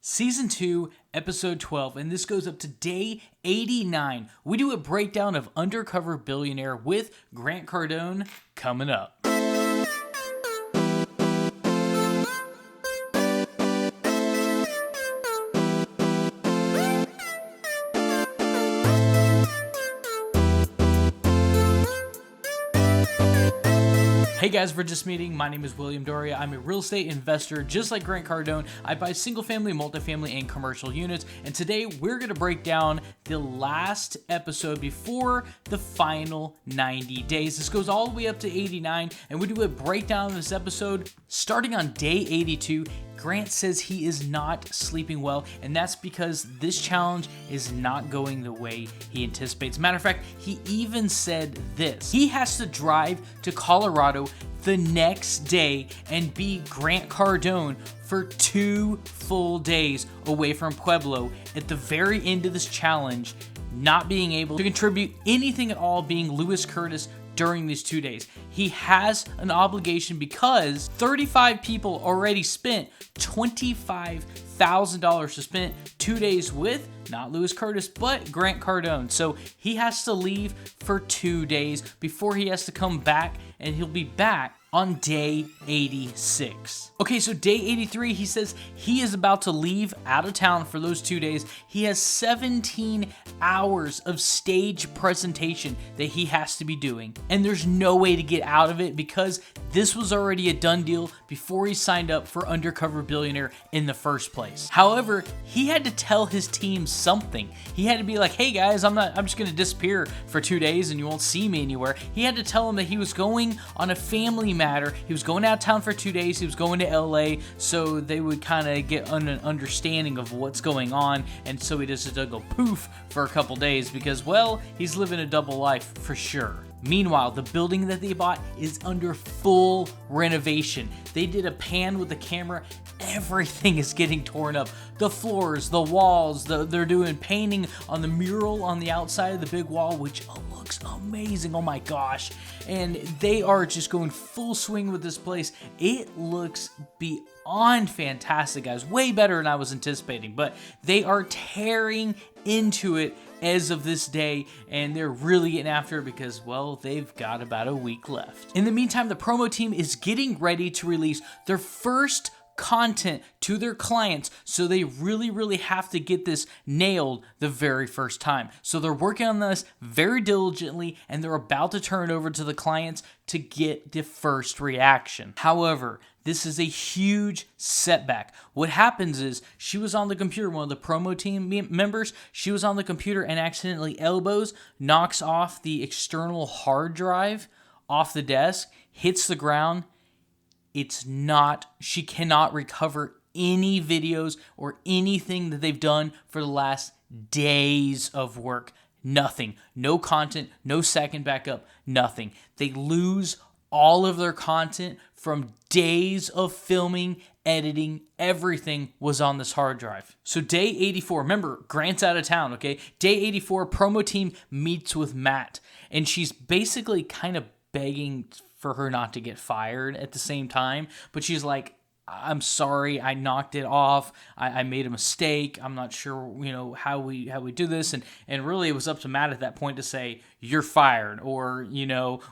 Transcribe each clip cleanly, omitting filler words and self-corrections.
Season 2, Episode 12, and this goes up to day 89. We do a breakdown of Undercover Billionaire with Grant Cardone coming up. Hey guys, we're just meeting. My name is William Dauria. I'm a real estate investor just like Grant Cardone. I buy single family, multifamily, and commercial units. And today we're going to break down the last episode before the final 90 days. This goes all the way up to 89, and we do a breakdown of this episode starting on day 82. Grant says he is not sleeping well, and that's because this challenge is not going the way he anticipates. Matter of fact, he even said this. He has to drive to Colorado the next day and be Grant Cardone for 2 full days away from Pueblo at the very end of this challenge, not being able to contribute anything at all, being Lewis Curtis during these 2 days. He has an obligation because 35 people already spent $25,000 to spend 2 days with not Lewis Curtis, but Grant Cardone. So he has to leave for 2 days before he has to come back, and he'll be back on day 86. Okay, so day 83, he says he is about to leave out of town for those 2 days. He has 17 hours of stage presentation that he has to be doing, and there's no way to get out of it because this was already a done deal before he signed up for Undercover Billionaire in the first place. However, he had to tell his team something. He had to be like, hey guys, I'm just gonna disappear for 2 days and you won't see me anywhere. He had to tell them that he was going on a family matter. He was going out of town for 2 days. He was going to LA so they would kind of get an understanding of what's going on, and so he doesn't go poof for a couple days because, well, he's living a double life for sure. Meanwhile, the building that they bought is under full renovation. They did a pan with the camera. Everything is getting torn up. The floors, the walls, they're doing painting on the mural on the outside of the big wall, which looks amazing. Oh my gosh. And they are just going full swing with this place. It looks beyond fantastic, guys. Way better than I was anticipating, but they are tearing into it as of this day, and they're really getting after it because, well, they've got about a week left. In the meantime, the promo team is getting ready to release their first content to their clients, so they really have to get this nailed the very first time. So they're working on this very diligently, and they're about to turn it over to the clients to get the first reaction. However, this is a huge setback. What happens is she was on the computer, one of the promo team members, she was on the computer and accidentally knocks off the external hard drive off the desk, hits the ground. She cannot recover any videos or anything that they've done for the last days of work. Nothing. No content, no second backup, nothing. They lose all of their content from days of filming, editing, everything was on this hard drive. So day 84, remember, Grant's out of town, okay? Day 84, promo team meets with Matt, and she's basically kind of begging for her not to get fired at the same time, but she's like, I'm sorry, I knocked it off. I made a mistake. I'm not sure, how we do this. And really it was up to Matt at that point to say, you're fired, or,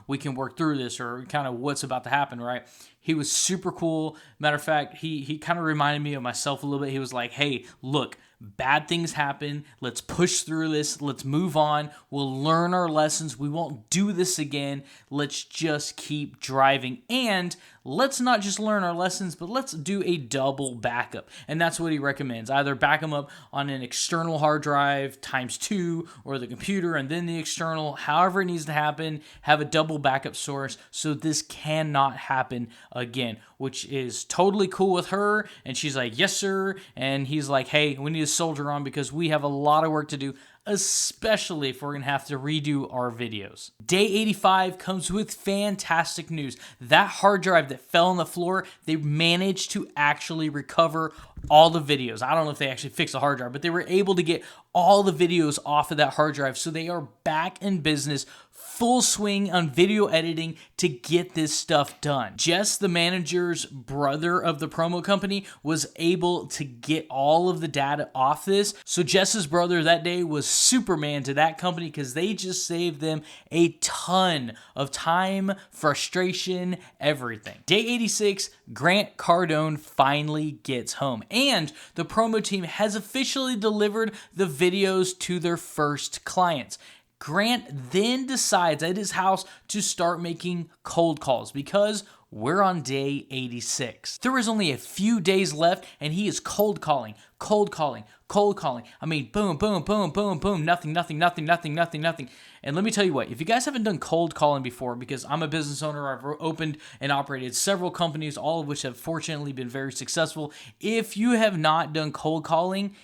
we can work through this, or kind of what's about to happen, right? He was super cool. Matter of fact, he kind of reminded me of myself a little bit. He was like, hey, look, bad things happen. Let's push through this. Let's move on. We'll learn our lessons. We won't do this again. Let's just keep driving. And let's not just learn our lessons, but let's do a double backup. And that's what he recommends. Either back them up on an external hard drive ×2 or the computer and then the external, however it needs to happen, have a double backup source so this cannot happen again, which is totally cool with her. And she's like, yes, sir. And he's like, hey, we need to soldier on because we have a lot of work to do, especially if we're going to have to redo our videos. Day 85 comes with fantastic news. That hard drive that fell on the floor, they managed to actually recover all the videos. I don't know if they actually fixed the hard drive, but they were able to get all the videos off of that hard drive. So they are back in business full swing on video editing to get this stuff done. Jess, the manager's brother of the promo company, was able to get all of the data off this. So Jess's brother that day was Superman to that company because they just saved them a ton of time, frustration, everything. Day 86, Grant Cardone finally gets home, and the promo team has officially delivered the videos to their first clients. Grant then decides at his house to start making cold calls because we're on day 86. There is only a few days left and he is cold calling. I mean, boom, boom, boom, boom, boom, nothing. And let me tell you what, if you guys haven't done cold calling before, because I'm a business owner, I've opened and operated several companies, all of which have fortunately been very successful. If you have not done cold calling,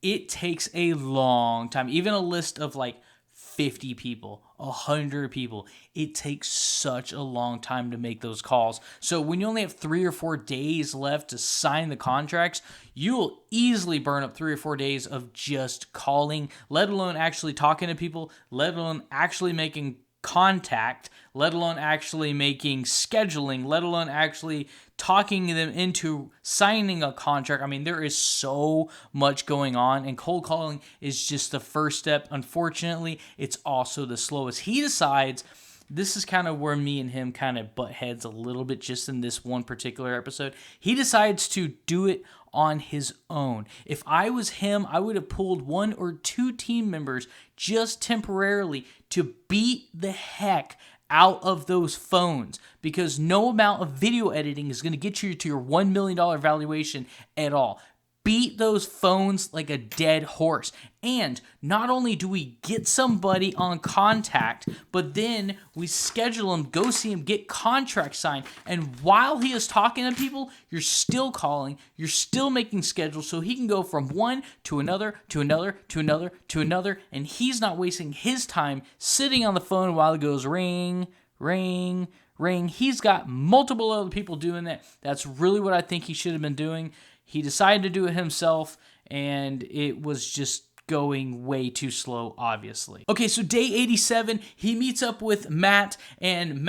it takes a long time. Even a list of like 50 people, 100 people, it takes such a long time to make those calls. So when you only have 3 or 4 days left to sign the contracts, you'll easily burn up 3 or 4 days of just calling, let alone actually talking to people, let alone actually making contact, let alone actually making scheduling, let alone actually talking them into signing a contract. I mean, there is so much going on, and cold calling is just the first step. Unfortunately, it's also the slowest. He decides, this is kind of where me and him kind of butt heads a little bit just in this one particular episode. He decides to do it on his own. If I was him, I would have pulled 1 or 2 team members just temporarily to beat the heck out of those phones, because no amount of video editing is going to get you to your $1 million valuation at all. Beat those phones like a dead horse. And not only do we get somebody on contact, but then we schedule him, go see him, get contracts signed. And while he is talking to people, you're still calling, you're still making schedules so he can go from one to another, to another, to another, to another. And he's not wasting his time sitting on the phone while it goes ring, ring, ring. He's got multiple other people doing that. That's really what I think he should have been doing. He decided to do it himself, and it was just going way too slow, obviously. Okay, so day 87, he meets up with Matt and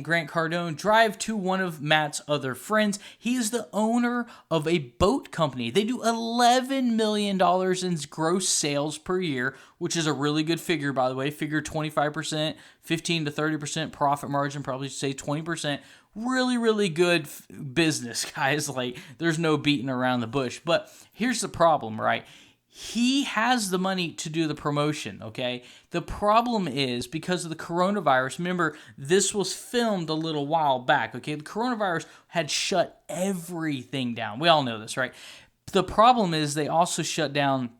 Grant Cardone drive to one of Matt's other friends. He is the owner of a boat company. They do $11 million in gross sales per year, which is a really good figure, by the way. Figure 25%, 15 to 30% profit margin, probably say 20%. Really, really good business, guys. Like, there's no beating around the bush. But here's the problem, right? He has the money to do the promotion, okay? The problem is, because of the coronavirus, remember, this was filmed a little while back, okay? The coronavirus had shut everything down. We all know this, right? The problem is they also shut down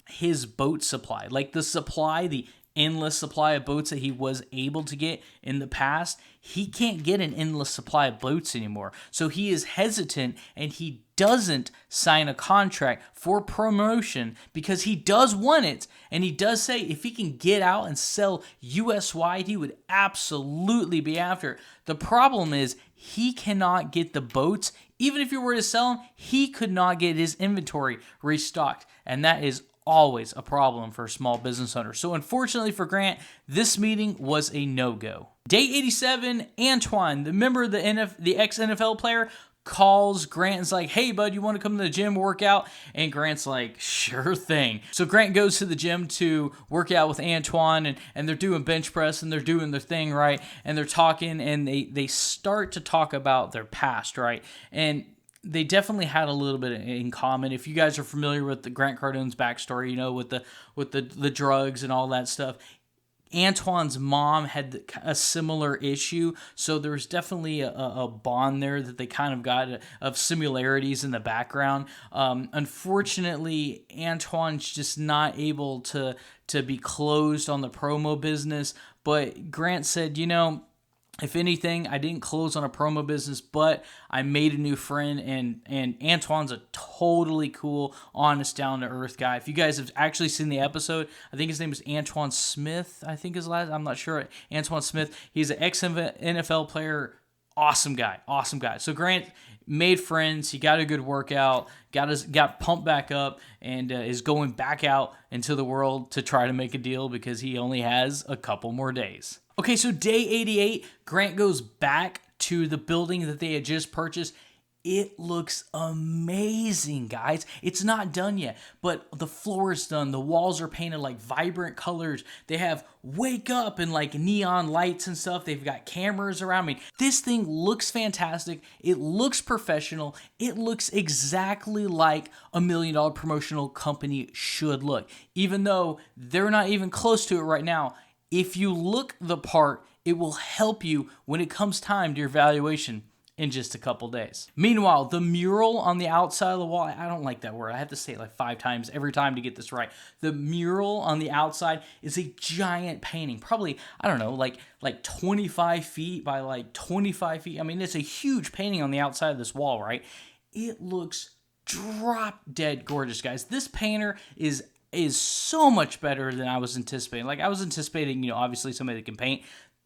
his boat supply. Like the endless supply of boats that he was able to get in the past, he can't get an endless supply of boats anymore. So he is hesitant, and he doesn't sign a contract for promotion because he does want it, and he does say if he can get out and sell US wide, he would absolutely be after it. The problem is he cannot get the boats. Even if you were to sell them, he could not get his inventory restocked, and that is always a problem for a small business owner. So unfortunately for Grant, this meeting was a no-go. Day 87, Antoine, the ex-NFL player, calls Grant and is like, hey, bud, you want to come to the gym, work out? And Grant's like, sure thing. So Grant goes to the gym to work out with Antoine, and they're doing bench press, and they're doing their thing, right? And they're talking, and they start to talk about their past, right? And they definitely had a little bit in common. If you guys are familiar with the Grant Cardone's backstory, with the drugs and all that stuff, Antoine's mom had a similar issue, so there was definitely a bond there that they kind of got of similarities in the background. Unfortunately, Antoine's just not able to be closed on the promo business, but Grant said, if anything, I didn't close on a promo business, but I made a new friend, and Antoine's a totally cool, honest, down-to-earth guy. If you guys have actually seen the episode, I think his name is Antoine Smith, I'm not sure. Antoine Smith, he's an ex-NFL player, Awesome guy, awesome guy. So Grant made friends. He got a good workout, got pumped back up, and is going back out into the world to try to make a deal because he only has a couple more days. Okay, so day 88, Grant goes back to the building that they had just purchased. It looks amazing, guys. It's not done yet, but the floor is done. The walls are painted like vibrant colors. They have wake up and like neon lights and stuff. They've got cameras around me. This thing looks fantastic. It looks professional. It looks exactly like a $1 million promotional company should look, even though they're not even close to it right now. If you look the part, it will help you when it comes time to your valuation in just a couple days. Meanwhile, the mural on the outside of the wall, I don't like that word. I have to say it like 5 times every time to get this right. The mural on the outside is a giant painting, probably, I don't know, like 25 feet by like 25 feet. I mean, it's a huge painting on the outside of this wall, right? It looks drop dead gorgeous, guys. This painter is so much better than I was anticipating. Like, I was anticipating, obviously somebody that can paint.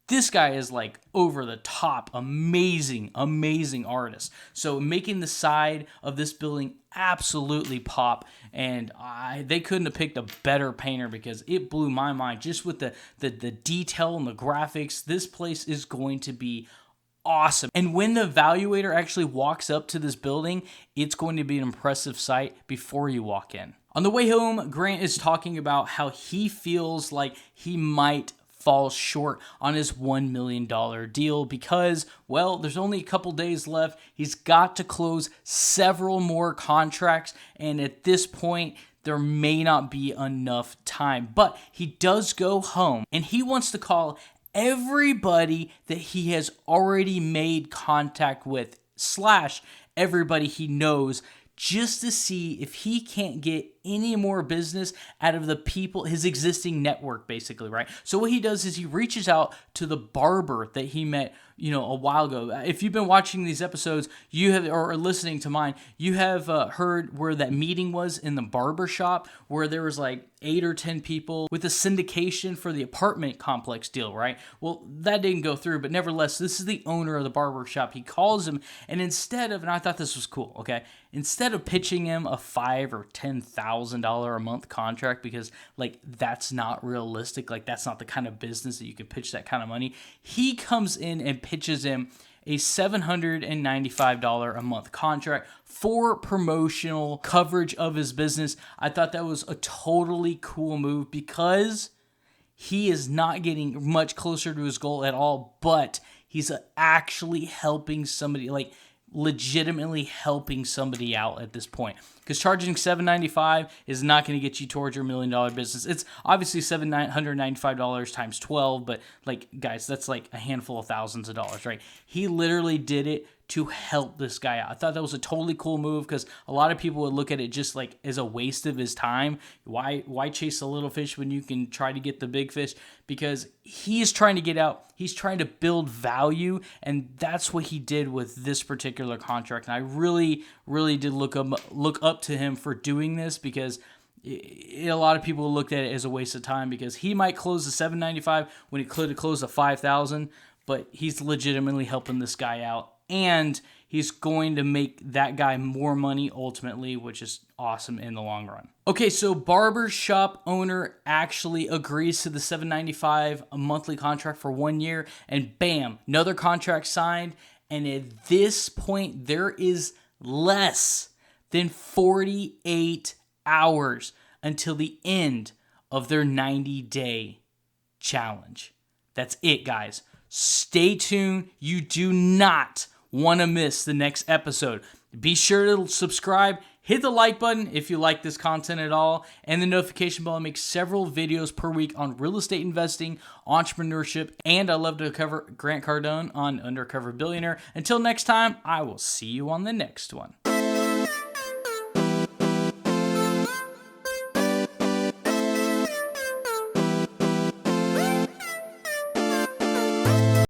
This guy is like over the top, amazing artist. So making the side of this building absolutely pop, and they couldn't have picked a better painter because it blew my mind just with the detail and the graphics. This place is going to be awesome. And when the evaluator actually walks up to this building, it's going to be an impressive sight before you walk in. On the way home, Grant is talking about how he feels like he might fall short on his $1 million deal because, well, there's only a couple days left. He's got to close several more contracts, and at this point, there may not be enough time. But he does go home, and he wants to call everybody that he has already made contact with / everybody he knows, just to see if he can't get any more business out of the people, his existing network, basically, right? So what he does is he reaches out to the barber that he met, a while ago. If you've been watching these episodes, you have, or listening to mine, you have heard where that meeting was in the barber shop, where there was like 8 or 10 people with a syndication for the apartment complex deal, right? Well, that didn't go through, but nevertheless, this is the owner of the barber shop. He calls him, and and I thought this was cool, okay? Instead of pitching him a $5,000 or $10,000 a month contract, because like that's not realistic, like that's not the kind of business that you can pitch that kind of money, he comes in and pitches him a $795 a month contract for promotional coverage of his business. I thought that was a totally cool move because he is not getting much closer to his goal at all, but he's actually helping somebody, like legitimately helping somebody out at this point. Because charging $795 is not going to get you towards your $1 million business. It's obviously $795 times 12, but like, guys, that's like a handful of thousands of dollars, right? He literally did it to help this guy out. I thought that was a totally cool move because a lot of people would look at it just like as a waste of his time. Why chase the little fish when you can try to get the big fish? Because he's trying to get out. He's trying to build value, and that's what he did with this particular contract. And I really, really did look up to him for doing this because a lot of people looked at it as a waste of time because he might close the $795 when he could have closed the $5,000, but he's legitimately helping this guy out. And he's going to make that guy more money ultimately, which is awesome in the long run. Okay, so barbershop owner actually agrees to the $795 a monthly contract for 1 year, and bam, another contract signed. And at this point, there is less than 48 hours until the end of their 90-day challenge. That's it, guys. Stay tuned. You do not want to miss the next episode. Be sure to subscribe, hit the like button if you like this content at all, and the notification bell. I make several videos per week on real estate investing, entrepreneurship, and I love to cover Grant Cardone on Undercover Billionaire. Until next time, I will see you on the next one.